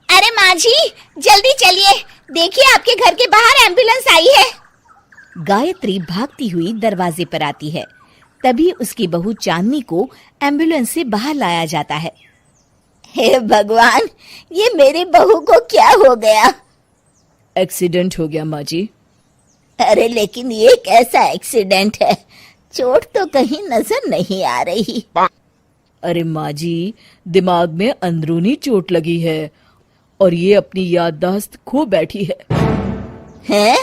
अरे माँ जी, जल्दी चलिए, देखिए आपके घर के बाहर एम्बुलेंस आई है। गायत्री भागती हुई दरवाजे पर आती है। तभी उसकी बहू चांदनी को एम्बुलेंस से बाहर लाया जाता है। हे भगवान, ये मेरी बहू को क्या हो गया? एक्सीडेंट हो गया माँ जी। अरे लेकिन ये कैसा एक्सीडेंट है? चोट तो कहीं नजर नहीं आ रही। अरे माँ जी, दिमाग में अंदरूनी चोट लगी है और ये अपनी याददाश्त खो बैठी है। हैं?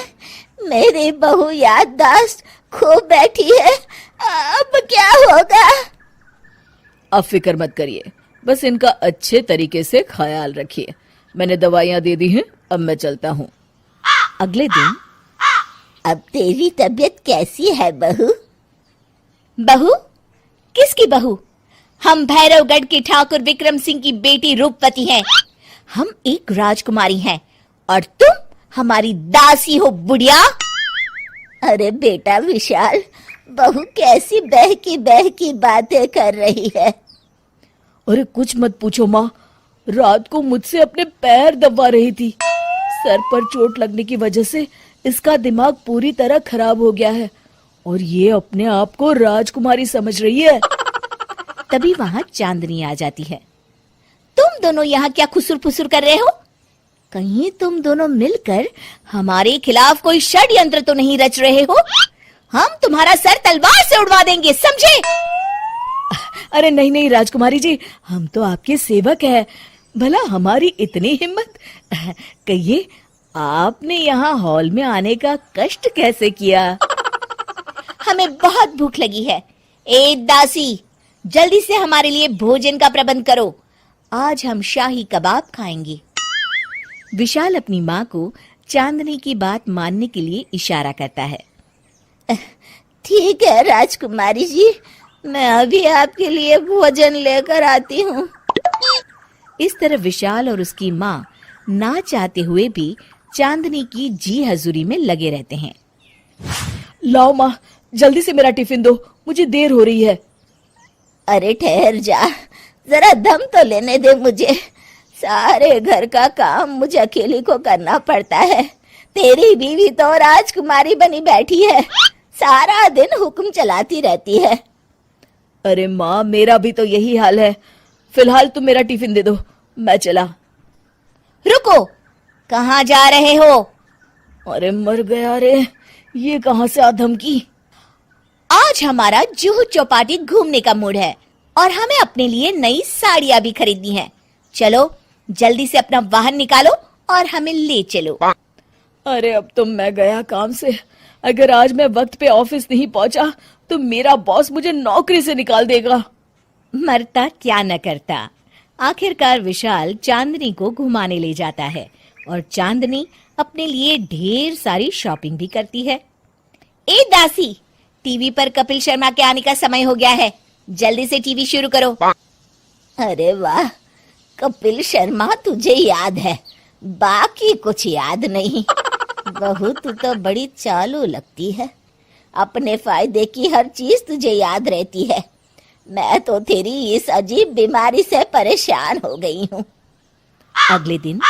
मेरी बहू याददाश्त खो बैठी है, अब क्या होगा? अब फिक्र मत करिए, बस इनका अच्छे तरीके से ख्याल रखिए। मैंने दवाइयाँ दे दी हैं, अब मैं चलता हूँ। अगले दिन। अब तेरी तबीयत कैसी है बहू? बहू? किसकी बहू? हम भैरवगढ़ के ठाकुर विक्रम सिंह की बेटी रूपवती हैं। हम एक राजकुमारी हैं और तुम हमारी दासी हो बुढ़िया। अरे बेटा विशाल, बहू कैसी बहकी बातें कर रही है। अरे कुछ मत पूछो माँ, रात को मुझसे अपने पैर दबा रही थी। सर पर चोट लगने की वजह से इसका दिमाग पूरी तरह खराब हो गया है और ये अपने आप को राजकुमारी समझ रही है। तभी वहां चांदनी आ जाती है। तुम दोनों यहाँ क्या खुसुर फुसुर कर रहे हो? कहीं तुम दोनों मिलकर हमारे खिलाफ कोई षड्यंत्र तो नहीं रच रहे हो? हम तुम्हारा सर तलवार से उड़वा देंगे, समझे? अरे नहीं नहीं राजकुमारी जी, हम तो आपके सेवक हैं। भला हमारी इतनी हिम्मत? कहिए, आपने यहाँ हॉल में आने का कष्ट कैसे किया? हमें बहुत भूख लगी है। ए दासी, जल्दी से हमारे लिए भोजन का प्रबंध करो। आज हम शाही कबाब खाएंगे। विशाल अपनी माँ को चांदनी की बात मानने के लिए इशारा करता है। ठीक है राजकुमारी जी, मैं अभी आपके लिए भोजन लेकर आती हूँ। इस तरह विशाल और उसकी माँ ना चाहते हुए भी चांदनी की जी हजूरी में लगे रहते हैं। लाओ माँ, जल्दी से मेरा टिफिन दो, मुझे देर हो रही है। अरे ठहर जा, जरा दम तो लेने दे मुझे। सारे घर का काम मुझे अकेली को करना पड़ता है। तेरी बीवी तो राजकुमारी बनी बैठी है, सारा दिन हुक्म चलाती रहती है। अरे माँ, मेरा भी तो यही हाल है। फिलहाल तुम मेरा टिफिन दे दो, मैं चला। रुको, कहाँ जा रहे हो? अरे मर गया रे, ये कहाँ से आ धमकी? आज हमारा जुहू चौपाटी घूमने का मूड है और हमें अपने लिए नई साड़ियाँ भी खरीदनी है। चलो जल्दी से अपना वाहन निकालो और हमें ले चलो। अरे अब तो मैं गया काम से। अगर आज मैं वक्त पे ऑफिस नहीं पहुंचा तो मेरा बॉस मुझे नौकरी से निकाल देगा। मरता क्या न करता। आखिरकार विशाल चांदनी को घुमाने ले जाता है और चांदनी अपने लिए ढेर सारी शॉपिंग भी करती है। ए दासी, टीवी पर कपिल शर्मा के आने का समय हो गया है, जल्दी से टीवी शुरू करो। अरे वाह, कपिल शर्मा तुझे याद है, बाकी कुछ याद नहीं। बहू तू तो बड़ी चालू लगती है, अपने फायदे की हर चीज तुझे याद रहती है। मैं तो तेरी इस अजीब बीमारी से परेशान हो गई हूँ। अगले दिन।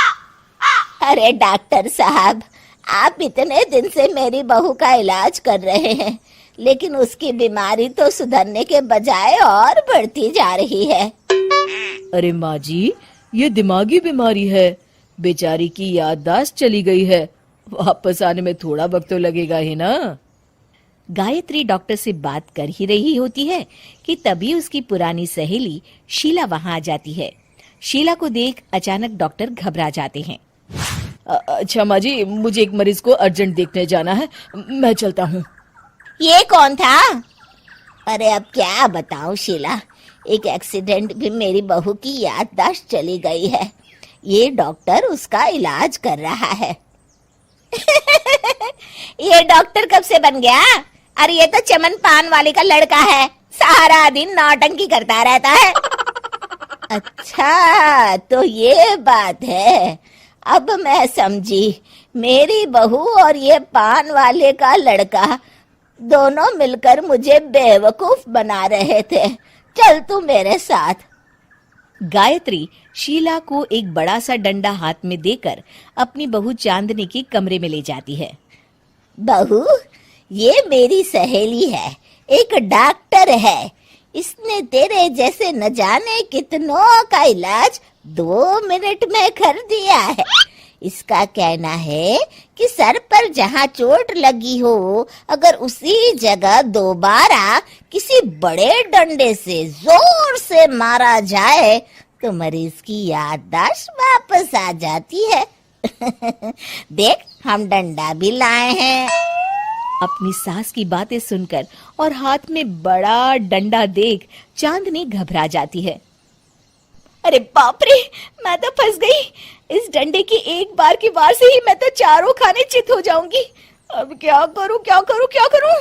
अरे डॉक्टर साहब, आप इतने दिन से मेरी बहू का इलाज कर रहे हैं, लेकिन उसकी बीमारी तो सुधरने के बजाय और बढ़ती जा रही है। अरे माँ जी, ये दिमागी बीमारी है। बेचारी की याददाश्त चली गई है, वापस आने में थोड़ा वक्त तो लगेगा ही ना। गायत्री डॉक्टर से बात कर ही रही होती है कि तभी उसकी पुरानी सहेली शीला वहां आ जाती है। शीला को देख अचानक डॉक्टर घबरा जाते हैं। अच्छा माँ जी, मुझे एक मरीज को अर्जेंट देखने जाना है, मैं चलता हूँ। ये कौन था? अरे अब क्या बताऊं शीला, एक एक्सीडेंट भी मेरी बहू की याददाश्त चली गई है। ये डॉक्टर उसका इलाज कर रहा है। ये डॉक्टर कब से बन गया? अरे ये तो चमन पान वाले का लड़का है, सारा दिन नौटंकी करता रहता है। अच्छा तो ये बात है, अब मैं समझी। मेरी बहू और ये पान वाले का लड़का दोनों मिलकर मुझे बेवकूफ बना रहे थे। चल तू मेरे साथ। गायत्री शीला को एक बड़ा सा डंडा हाथ में देकर अपनी बहू चांदनी के कमरे में ले जाती है। बहू, ये मेरी सहेली है, एक डॉक्टर है। इसने तेरे जैसे न जाने कितनों का इलाज 2 मिनट में कर दिया है। इसका कहना है कि सर पर जहाँ चोट लगी हो, अगर उसी जगह दोबारा किसी बड़े डंडे से जोर से मारा जाए तो मरीज की याददाश्त वापस आ जाती है। देख, हम डंडा भी लाए हैं। अपनी सास की बातें सुनकर और हाथ में बड़ा डंडा देख चांदनी घबरा जाती है। अरे बाप रे, मैं तो फंस गई। इस डंडे की एक बार की वार से ही मैं तो चारों खाने चित हो जाऊंगी। अब क्या करूं, क्या करूं, क्या करूं?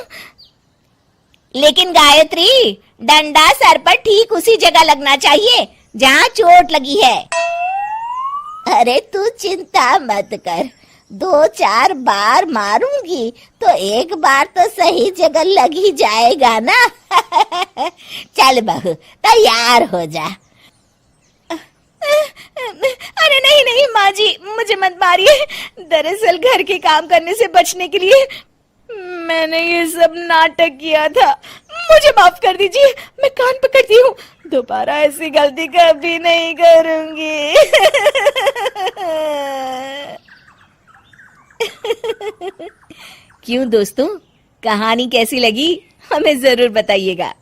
लेकिन गायत्री, डंडा सर पर ठीक उसी जगह लगना चाहिए जहाँ चोट लगी है। अरे तू चिंता मत कर, 2-4 बार मारूंगी तो एक बार तो सही जगह लग ही जाएगा ना। चल बहू, तैयार हो जा। अरे नहीं नहीं माँ जी, मुझे मत मारिए। दरअसल घर के काम करने से बचने के लिए मैंने ये सब नाटक किया था। मुझे माफ कर दीजिए, मैं कान पकड़ती हूँ। दोबारा ऐसी गलती कभी नहीं करूंगी। क्यों दोस्तों, कहानी कैसी लगी हमें जरूर बताइएगा।